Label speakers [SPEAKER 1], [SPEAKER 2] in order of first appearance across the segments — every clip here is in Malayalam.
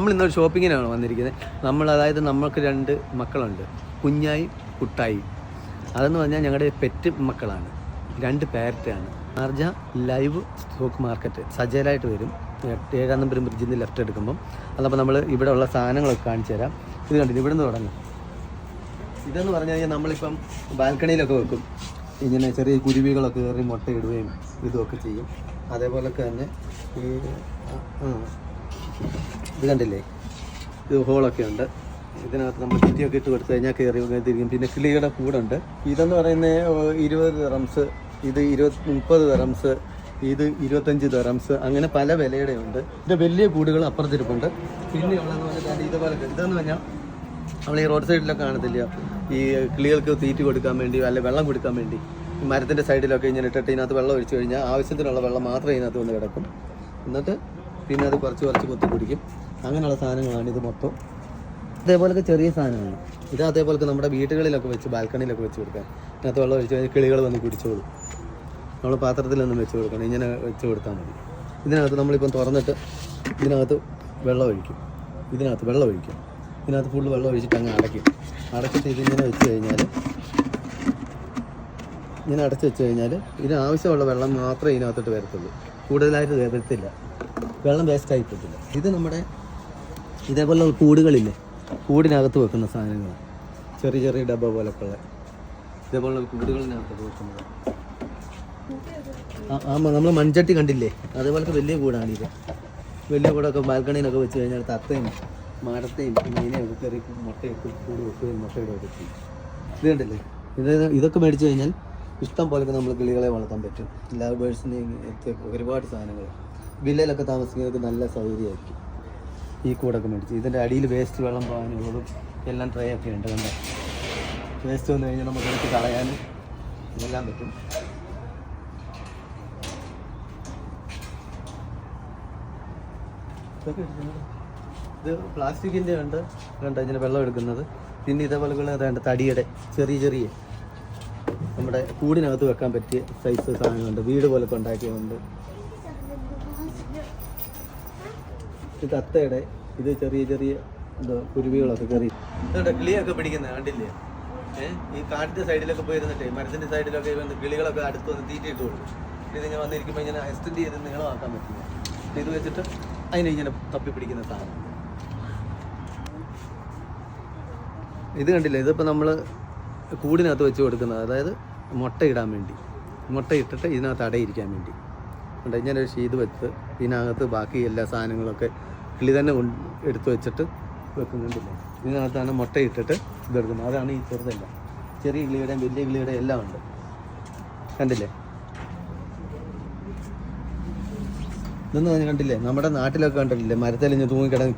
[SPEAKER 1] നമ്മൾ ഇന്നൊരു ഷോപ്പിങ്ങിനാണ് വന്നിരിക്കുന്നത്. അതായത് നമ്മൾക്ക് 2 മക്കളുണ്ട്, കുഞ്ഞായി കുട്ടായി. അതെന്ന് പറഞ്ഞാൽ ഞങ്ങളുടെ പെറ്റ് മക്കളാണ്, 2 പാരറ്റാണ്. ഷാർജ ലൈവ് സ്റ്റോക്ക് മാർക്കറ്റ് സജയിലായിട്ട് വരും, 7-ാം നമ്പർ ബ്രിഡ്ജിൽ നിന്ന് ലെഫ്റ്റ് എടുക്കുമ്പം. അതപ്പോൾ നമ്മൾ ഇവിടെ ഉള്ള സാധനങ്ങളൊക്കെ കാണിച്ചു തരാം. ഇത് കണ്ടില്ല, ഇവിടെ നിന്ന് തുടങ്ങും. ഇതെന്ന് പറഞ്ഞു കഴിഞ്ഞാൽ നമ്മളിപ്പം ബാൽക്കണിയിലൊക്കെ വെക്കും, ഇങ്ങനെ ചെറിയ കുരുവികളൊക്കെ കയറി മുട്ടയിടുകയും ഇതുമൊക്കെ ചെയ്യും. അതേപോലൊക്കെ തന്നെ ഈ ഇത് കണ്ടില്ലേ, ഇത് ഹോളൊക്കെ ഉണ്ട്. ഇതിനകത്ത് നമ്മൾ തീറ്റിയൊക്കെ ഇട്ട് കൊടുത്തു കഴിഞ്ഞാൽ കയറി തിരിക്കും. പിന്നെ കിളിയുടെ കൂടുണ്ട്. ഇതെന്ന് പറയുന്നത് 20 ദിർഹംസ്, ഇത് 30 ദിർഹംസ്, ഇത് 25 ദിർഹംസ്, അങ്ങനെ പല വിലയുടെ ഉണ്ട്. ഇത് വലിയ കൂടുകൾ അപ്പുറത്തിരിപ്പുണ്ട്. പിന്നെ ഉള്ളതെന്ന് പറഞ്ഞാൽ ഇതുപോലെ ഇതെന്ന് പറഞ്ഞാൽ നമ്മൾ ഈ റോഡ് സൈഡിലൊക്കെ കാണത്തില്ല, ഈ കിളികൾക്ക് തീറ്റി കൊടുക്കാൻ വേണ്ടി അല്ലെ വെള്ളം കൊടുക്കാൻ വേണ്ടി മരത്തിൻ്റെ സൈഡിലൊക്കെ ഇങ്ങനെ ഇട്ടിട്ട് ഇതിനകത്ത് വെള്ളം ഒഴിച്ചു കഴിഞ്ഞാൽ ആവശ്യത്തിനുള്ള വെള്ളം മാത്രമേ ഇതിനകത്ത് കൊണ്ട് കിടക്കും. എന്നിട്ട് പിന്നെ അത് കുറച്ച് കുത്തി കുടിക്കും. അങ്ങനെയുള്ള സാധനങ്ങളാണ് ഇത് മൊത്തം. അതേപോലൊക്കെ ചെറിയ സാധനമാണ് ഇത്. അതേപോലൊക്കെ നമ്മുടെ വീടുകളിലൊക്കെ വെച്ച് ബാൽക്കണിയിലൊക്കെ വെച്ച് കൊടുക്കാൻ. ഇതിനകത്ത് വെള്ളം ഒഴിച്ച് കഴിഞ്ഞാൽ കിളികൾ വന്ന് കുടിച്ചോളും. നമ്മൾ പാത്രത്തിലൊന്നും വെച്ച് കൊടുക്കണം, ഇങ്ങനെ വെച്ച് കൊടുത്താൽ മതി. ഇതിനകത്ത് നമ്മളിപ്പം തുറന്നിട്ട് ഇതിനകത്ത് വെള്ളം ഒഴിക്കും, ഇതിനകത്ത് ഫുള്ള് വെള്ളം ഒഴിച്ചിട്ട് അങ്ങ് അടച്ചിട്ട് ഇതിങ്ങനെ വെച്ച് കഴിഞ്ഞാൽ, ഇങ്ങനെ അടച്ച് വെച്ച് കഴിഞ്ഞാൽ ഇതിനാവശ്യമുള്ള വെള്ളം മാത്രമേ ഇതിനകത്തോട്ട് വരത്തുള്ളൂ, കൂടുതലായിട്ട് വരത്തില്ല, വെള്ളം വേസ്റ്റായി പറ്റില്ല. ഇത് നമ്മുടെ ഇതേപോലുള്ള കൂടുകളില്ലേ, കൂടിനകത്ത് വെക്കുന്ന സാധനങ്ങൾ, ചെറിയ ചെറിയ ഡബ്ബ പോലൊക്കെ ഉള്ള ഇതേപോലുള്ള കൂടുകളിനകത്ത് വെക്കുന്നത്. നമ്മൾ മൺചട്ടി കണ്ടില്ലേ, അതേപോലത്തെ വലിയ കൂടാണിത്. വലിയ കൂടൊക്കെ ബാൽക്കണിയിലൊക്കെ വെച്ച് കഴിഞ്ഞാൽ തത്തയും മരത്തെയും മീനെയൊക്കെ കയറി മുട്ടയിട്ട് കൂട് വെക്കുകയും മുട്ടയിടുകയൊക്കെ ചെയ്യും. ഇത് കണ്ടില്ലേ, ഇതൊക്കെ മേടിച്ച് കഴിഞ്ഞാൽ ഇഷ്ടം പോലൊക്കെ നമ്മൾ കിളികളെ വളർത്താൻ പറ്റും. ലവ് ബേഴ്സിന് ഒരുപാട് സാധനങ്ങൾ. വില്ലയിലൊക്കെ താമസിക്കുന്നവർക്ക് നല്ല സൗകര്യമായിരിക്കും ഈ കൂടൊക്കെ മേടിച്ച്. ഇതിൻ്റെ അടിയിൽ വേസ്റ്റ് വെള്ളം പോകാനുള്ളതും എല്ലാം ട്രേ ഒക്കെ ഉണ്ട്. കണ്ടോ, വേസ്റ്റ് വന്നു കഴിഞ്ഞാൽ നമുക്ക് എടുത്ത് കളയാനും എല്ലാം പറ്റും. ഇത് പ്ലാസ്റ്റിക്കിൻ്റെ ഉണ്ട്, കണ്ടോ ഇങ്ങനെ വെള്ളം എടുക്കുന്നത്. പിന്നെ ഇതേപോലെ അതാണ്ട് തടിയുടെ ചെറിയ നമ്മുടെ കൂടിനകത്ത് വെക്കാൻ പറ്റിയ സൈസ് സാധനങ്ങളുണ്ട്, വീട് പോലൊക്കെ ഉണ്ടാക്കിയതുണ്ട്. ഇത് തത്തയുടെ, ഇത് ചെറിയ കുരുവികളൊക്കെ കയറി ഇതുണ്ട്. കിളിയൊക്കെ പിടിക്കുന്നത് കണ്ടില്ലേ, ഈ കാട്ടിൻ്റെ സൈഡിലൊക്കെ പോയിരുന്നിട്ടേ മരത്തിൻ്റെ സൈഡിലൊക്കെ വന്ന് കിളികളൊക്കെ അടുത്ത് വന്ന് തീറ്റിയിട്ട് കൊടുക്കും. ഇതിങ്ങനെ വന്നിരിക്കുമ്പോൾ ഇങ്ങനെ എക്സ്റ്റെൻഡ് ചെയ്ത് നീളമാക്കാൻ പറ്റില്ല. ഇത് വെച്ചിട്ട് അതിനെ ഇങ്ങനെ തപ്പി പിടിക്കുന്ന സാധനം. ഇത് കണ്ടില്ലേ, ഇതിപ്പോൾ നമ്മൾ കൂടിനകത്ത് വെച്ച് കൊടുക്കുന്നത്, അതായത് മുട്ടയിടാൻ വേണ്ടി, മുട്ടയിട്ടിട്ട് ഇതിനകത്ത് അടയിരിക്കാൻ വേണ്ടി ഉണ്ട്. ഇങ്ങനെ ഒരു ഷീത് വെച്ച് ഇതിനകത്ത് ബാക്കി എല്ലാ സാധനങ്ങളൊക്കെ കിളി തന്നെ എടുത്ത് വെച്ചിട്ട് വെക്കുന്നുണ്ടല്ലോ. ഇതിനകത്താണ് മുട്ടയിട്ടിട്ട് ഇതെടുക്കുന്നത്. അതാണ് ഈ ചെറുതല്ല, ചെറിയ കിളിയുടെയും വലിയ കിളിയുടെയും എല്ലാം ഉണ്ട്. കണ്ടില്ലേ, ഇതെന്ന് പറഞ്ഞാൽ കണ്ടില്ലേ, നമ്മുടെ നാട്ടിലൊക്കെ കണ്ടിട്ടില്ലേ മരത്തിലിഞ്ഞ് തൂങ്ങിക്കിടന്ന്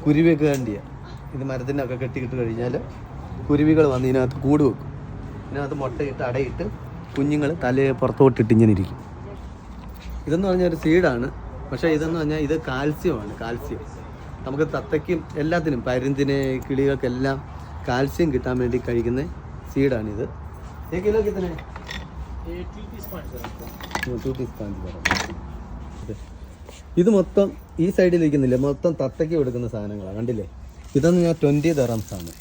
[SPEAKER 1] കുരുവിയൊക്കെ കണ്ടിയ. ഇത് മരത്തിനൊക്കെ കെട്ടിക്കിട്ട് കഴിഞ്ഞാൽ കുരുവികൾ വന്ന് ഇതിനകത്ത് കൂട് വെക്കും. ഇതിനകത്ത് മുട്ടയിട്ട് അടയിട്ട് കുഞ്ഞുങ്ങൾ തലയെ പുറത്തോട്ടിട്ട് ഇങ്ങനെ ഇരിക്കും. ഇതെന്ന് പറഞ്ഞാൽ ഒരു സീഡാണ്, പക്ഷേ ഇതെന്ന് പറഞ്ഞാൽ ഇത് കാൽസ്യമാണ്. കാൽസ്യം നമുക്ക് തത്തയ്ക്കും എല്ലാത്തിനും, പരുന്തിന് കിളികൾക്കെല്ലാം കാൽസ്യം കിട്ടാൻ വേണ്ടി കഴിക്കുന്ന സീഡാണിത്. കിലോക്ക് തന്നെ 2 പീസ്. ഇത് മൊത്തം ഈ സൈഡിലിരിക്കുന്നില്ല, മൊത്തം തത്തയ്ക്ക് കൊടുക്കുന്ന സാധനങ്ങളാണ്. കണ്ടില്ലേ, ഇതെന്ന് ഞാൻ 20 ദിർഹംസ് ആണ്.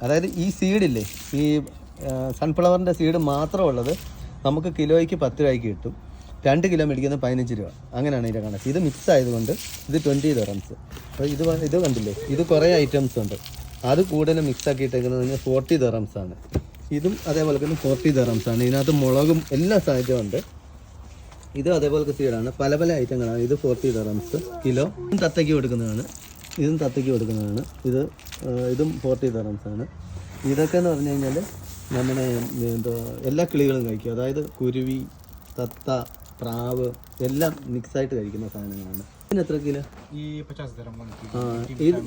[SPEAKER 1] അതായത് ഈ സീഡില്ലേ, ഈ സൺഫ്ലവറിൻ്റെ സീഡ് മാത്രമുള്ളത് നമുക്ക് കിലോയ്ക്ക് 10 രൂപയ്ക്ക് കിട്ടും. 2 കിലോ മേടിക്കുന്നത് 15 രൂപ. അങ്ങനെയാണ് ഇതിൻ്റെ കണക്ക്. ഇത് മിക്സ് ആയതുകൊണ്ട് ഇത് 20 ദിർഹംസ്. അപ്പോൾ ഇത് കണ്ടില്ലേ, ഇത് കുറേ ഐറ്റംസ് ഉണ്ട്. അത് കൂടുതലും മിക്സ് ആക്കിയിട്ടേക്കുന്നത് 40 ദിർഹംസ് ആണ്. ഇതും അതേപോലെ തന്നെ 40 ദിർഹംസ് ആണ്. ഇതിനകത്ത് മുളകും എല്ലാ സാധനവും ഉണ്ട്. ഇത് അതേപോലത്തെ സീഡാണ്, പല ഐറ്റങ്ങളാണ്. ഇത് 40 ദിർഹംസ് കിലോ. തത്തയ്ക്ക് കൊടുക്കുന്നതാണ്, ഇതും തത്തയ്ക്ക് കൊടുക്കുന്നതാണ്. ഇതും 40 ദിർഹംസ് ആണ്. ഇതൊക്കെ എന്ന് പറഞ്ഞു കഴിഞ്ഞാൽ നമ്മുടെ എല്ലാ കിളികളും കഴിക്കും. അതായത് കുരുവി, തത്ത, പ്രാവ് എല്ലാം മിക്സായിട്ട് കഴിക്കുന്ന സാധനങ്ങളാണ്. ഇതിന് എത്ര കിലോ?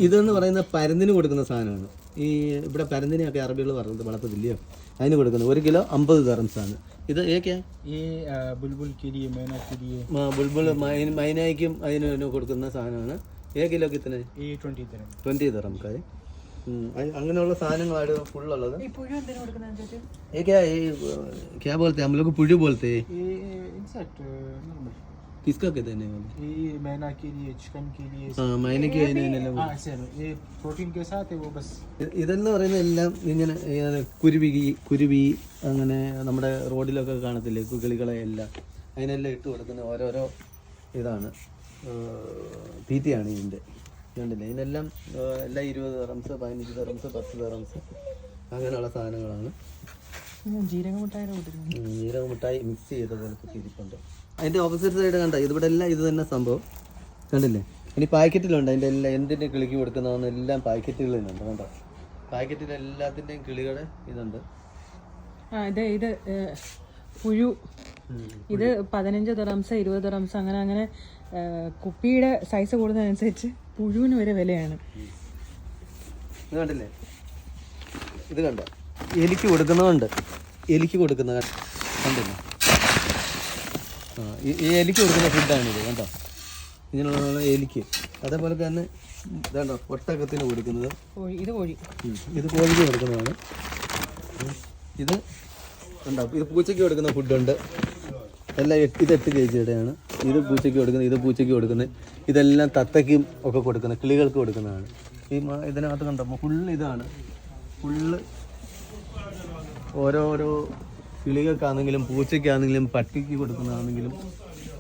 [SPEAKER 1] ഇതെന്ന് പറയുന്നത് പരുന്തിന് കൊടുക്കുന്ന സാധനമാണ്. ഈ ഇവിടെ പരുന്തിനെയൊക്കെ അറബികൾ വളർത്തത്തില്ലയോ, അതിന് കൊടുക്കുന്നത് 1 കിലോ 50 ദിർഹംസ് ആണ്. ഇത് ഏതൊക്കെയാ? ബുൾബുൾ മൈനയ്ക്കും അതിന് കൊടുക്കുന്ന സാധനമാണ്. കിലോക്ക് ഇത്തന്നെ 20 ദിർഹംസ്. അങ്ങനെയുള്ള സാധനങ്ങളാണ് ഫുള്ളുള്ളത്. क्या बोलते हैं हम लोग, पुड़ी बोलते हैं किसका कहते हैं
[SPEAKER 2] ये मैना के लिए, चिकन के लिए।
[SPEAKER 1] हाँ मैंने की അതിനെല്ലാം
[SPEAKER 2] हाँ सेम, ये प्रोटीन के साथ है वो बस।
[SPEAKER 1] ഇതെന്ന് പറയുന്നത് എല്ലാം ഇങ്ങനെ കുരുവി അങ്ങനെ നമ്മുടെ റോഡിലൊക്കെ കാണത്തില്ലേ കിളികളെ എല്ലാം അതിനെല്ലാം ഇട്ട് കൊടുക്കുന്ന ഓരോരോ ഇതാണ് തീറ്റയാണ് ഇതിൻ്റെ കണ്ടില്ലേ. ഇതിനെല്ലാം എല്ലാം 20 ദിർഹംസ്, 15 ദിർഹംസ്, 10 ദിർഹംസ് അങ്ങനെയുള്ള സാധനങ്ങളാണ്. ജീരക മിഠായി മിക്സ് ചെയ്ത പോലത്തെ ഇരിപ്പുണ്ട്. അതിൻ്റെ ഓപ്പോസിറ്റ് സൈഡ് കണ്ട ഇതിവിടെ എല്ലാം ഇത് തന്നെ സംഭവം കണ്ടില്ലേ. ഇനി പാക്കറ്റിലുണ്ട് അതിൻ്റെ എല്ലാം എന്തിൻ്റെ കിളിക്ക് കൊടുക്കുന്നതെന്ന് എല്ലാം പാക്കറ്റുകളിലുണ്ട് കണ്ടോ. പാക്കറ്റിൽ എല്ലാത്തിൻ്റെയും കിളികളെ ഇതുണ്ട്.
[SPEAKER 3] ഇത് പുഴു, ഇത് 15 ദിർഹംസ്, 20 ദിർഹംസ് അങ്ങനെ അങ്ങനെ. കുപ്പിയുടെ സൈസ് കൂടുന്നതനുസരിച്ച് പുഴുവിന് വരെ വിലയാണ്.
[SPEAKER 1] ഇത് കണ്ടില്ലേ, ഇത് കണ്ടോ എലിക്ക് കൊടുക്കുന്നതുണ്ട്. എലിക്ക് കൊടുക്കുന്ന കണ്ടില്ലേ, ഈ എലിക്ക് കൊടുക്കുന്ന ഫുഡാണിത് കണ്ടോ. ഇങ്ങനെയുള്ള എലിക്ക്. അതേപോലെ തന്നെ ഇതാണ്ടോ ഒട്ടകത്തിന് കൊടുക്കുന്നത്.
[SPEAKER 3] ഇത് കോഴി,
[SPEAKER 1] ഇത് കോഴിക്ക് കൊടുക്കുന്നതാണ്. ഇത് കണ്ടോ, ഇത് പൂച്ചയ്ക്ക് കൊടുക്കുന്ന ഫുഡുണ്ട്. എല്ലാം ഇത് 8 kgയുടെയാണ്. ഇത് പൂച്ചയ്ക്ക് കൊടുക്കുന്നത്, ഇത് പൂച്ചയ്ക്ക് കൊടുക്കുന്നത്, ഇതെല്ലാം തത്തയ്ക്കും ഒക്കെ കൊടുക്കുന്നത്, കിളികൾക്ക് കൊടുക്കുന്നതാണ്. ഈ ഇതിനകത്ത് കണ്ടോ ഫുള്ള് ഇതാണ്. ഫുള്ള് ഓരോരോ കിളികൾക്കാണെങ്കിലും പൂച്ചയ്ക്കാണെങ്കിലും പട്ടിക്ക് കൊടുക്കുന്നതാണെങ്കിലും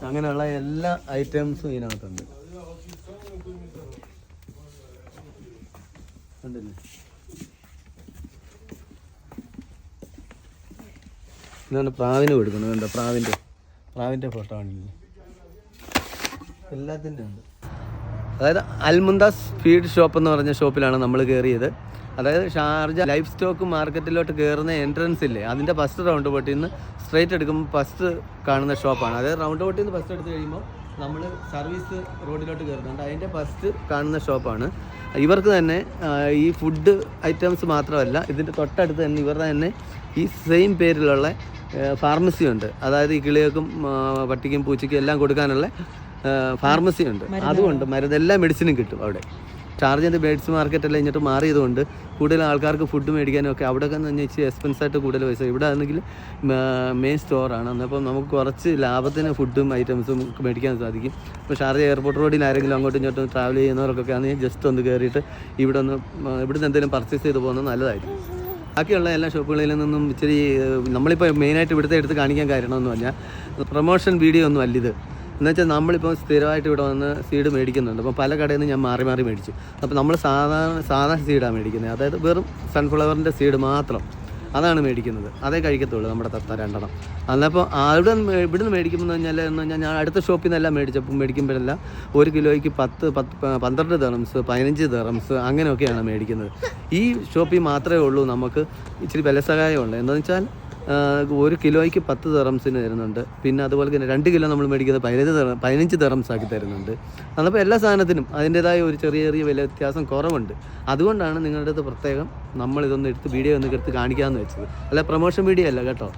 [SPEAKER 1] അങ്ങനെയുള്ള എല്ലാ ഐറ്റംസും ഇതിനകത്തുണ്ട്. കണ്ടില്ലേ, ഇതാണ് പ്രാവിന് കൊടുക്കുന്നത്. കണ്ടോ പ്രാവിൻ്റെ ഫോട്ടോ ആണില്ലേ, എല്ലാത്തിൻ്റെ ഉണ്ട്. അതായത് അൽമുന്താസ് ഫീഡ് ഷോപ്പ് എന്ന് പറഞ്ഞ ഷോപ്പിലാണ് നമ്മൾ കയറിയത്. അതായത് ഷാർജ ലൈഫ് സ്റ്റോക്ക് മാർക്കറ്റിലോട്ട് കയറുന്ന എൻട്രൻസ് ഇല്ലേ, അതിൻ്റെ ഫസ്റ്റ് റൗണ്ട് ബോട്ടിൽ നിന്ന് സ്ട്രൈറ്റ് എടുക്കുമ്പോൾ ഫസ്റ്റ് കാണുന്ന ഷോപ്പാണ്. അതായത് റൗണ്ട് ബോട്ടിൽ നിന്ന് ഫസ്റ്റ് എടുത്ത് കഴിയുമ്പോൾ നമ്മൾ സർവീസ് റോഡിലോട്ട് കയറുന്നുണ്ട്. അതിൻ്റെ ഫസ്റ്റ് കാണുന്ന ഷോപ്പാണ്. ഇവർക്ക് തന്നെ ഈ ഫുഡ് ഐറ്റംസ് മാത്രമല്ല, ഇതിൻ്റെ തൊട്ടടുത്ത് തന്നെ ഇവരുടെ തന്നെ ഈ സെയിം പേരിലുള്ള ഫാർമസി ഉണ്ട്. അതായത് ഈ കിളികൾക്കും പട്ടിക്കും പൂച്ചയ്ക്കും എല്ലാം കൊടുക്കാനുള്ള ഫാർമസി ഉണ്ട്. അതുകൊണ്ട് മരുന്ന് എല്ലാ മെഡിസിനും കിട്ടും അവിടെ. ഷാർജൻ്റെ ബേഡ്സ് മാർക്കറ്റെല്ലാം കഴിഞ്ഞിട്ട് മാറിയതുകൊണ്ട് കൂടുതൽ ആൾക്കാർക്ക് ഫുഡ് മേടിക്കാനും ഒക്കെ അവിടെയൊക്കെ എന്ന് പറഞ്ഞാൽ ഇച്ചിരി എക്സ്പെൻസായിട്ട് കൂടുതൽ പൈസ. ഇവിടെ ആണെങ്കിൽ മെയിൻ സ്റ്റോറാണ്. എന്നപ്പോൾ നമുക്ക് കുറച്ച് ലാഭത്തിന് ഫുഡും ഐറ്റംസും മേടിക്കാൻ സാധിക്കും. ഇപ്പോൾ ഷാർജ എയർപോർട്ട് റോഡിൽ ആരെങ്കിലും അങ്ങോട്ടും ഇങ്ങോട്ടും ട്രാവൽ ചെയ്യുന്നവർക്കൊക്കെ ആണെങ്കിൽ ജസ്റ്റ് ഒന്ന് കയറിയിട്ട് ഇവിടുന്ന് എന്തെങ്കിലും പർച്ചേസ് ചെയ്ത് പോകുന്നത് നല്ലതായിരിക്കും. ബാക്കിയുള്ള എല്ലാ ഷോപ്പുകളിൽ നിന്നും ഇച്ചിരി നമ്മളിപ്പോൾ മെയിനായിട്ട് ഇവിടുത്തെ എടുത്ത് കാണിക്കാൻ കാരണമെന്ന് പറഞ്ഞാൽ പ്രൊമോഷൻ വീഡിയോ ഒന്നും അല്ലിത്. എന്നുവെച്ചാൽ നമ്മളിപ്പോൾ സ്ഥിരമായിട്ട് ഇവിടെ വന്ന് സീഡ് മേടിക്കുന്നുണ്ട്. അപ്പോൾ പല കടയിൽ നിന്ന് ഞാൻ മാറി മേടിച്ചു. അപ്പോൾ നമ്മൾ സാധാ സീഡാണ് മേടിക്കുന്നത്. അതായത് വെറും സൺഫ്ലവറിൻ്റെ സീഡ് മാത്രം അതാണ് മേടിക്കുന്നത്. അതേ കഴിക്കത്തുള്ളൂ നമ്മുടെ തത്ത 2 എണ്ണം. അന്നപ്പോൾ ഇവിടുന്ന് മേടിക്കുമ്പോൾ എന്ന് പറഞ്ഞാൽ ഞാൻ അടുത്ത ഷോപ്പിൽ നിന്നെല്ലാം മേടിക്കുമ്പോഴെല്ലാം 1 കിലോയ്ക്ക് 12 ദിർഹംസ്, 15 ദിർഹംസ് അങ്ങനെയൊക്കെയാണ് മേടിക്കുന്നത്. ഈ ഷോപ്പിൽ മാത്രമേ ഉള്ളൂ നമുക്ക് ഇച്ചിരി വില സഹായമുണ്ട്. എന്താണെന്ന് വെച്ചാൽ 1 കിലോയ്ക്ക് 10 ദിർഹംസിന് തരുന്നുണ്ട്. പിന്നെ അതുപോലെ തന്നെ 2 കിലോ നമ്മൾ മേടിക്കുന്നത് 15 ദിർഹംസ് ആക്കി തരുന്നുണ്ട്. അതപ്പോൾ എല്ലാ സാധനത്തിനും അതിൻ്റേതായ ഒരു ചെറിയ വില വ്യത്യാസം കുറവുണ്ട്. അതുകൊണ്ടാണ് നിങ്ങളുടെ അടുത്ത് പ്രത്യേകം നമ്മളിതൊന്ന് എടുത്ത് വീഡിയോ ഒന്ന് എടുത്ത് കാണിക്കാമെന്ന് വെച്ചത്. അല്ല പ്രൊമോഷൻ വീഡിയോ അല്ല കേട്ടോ.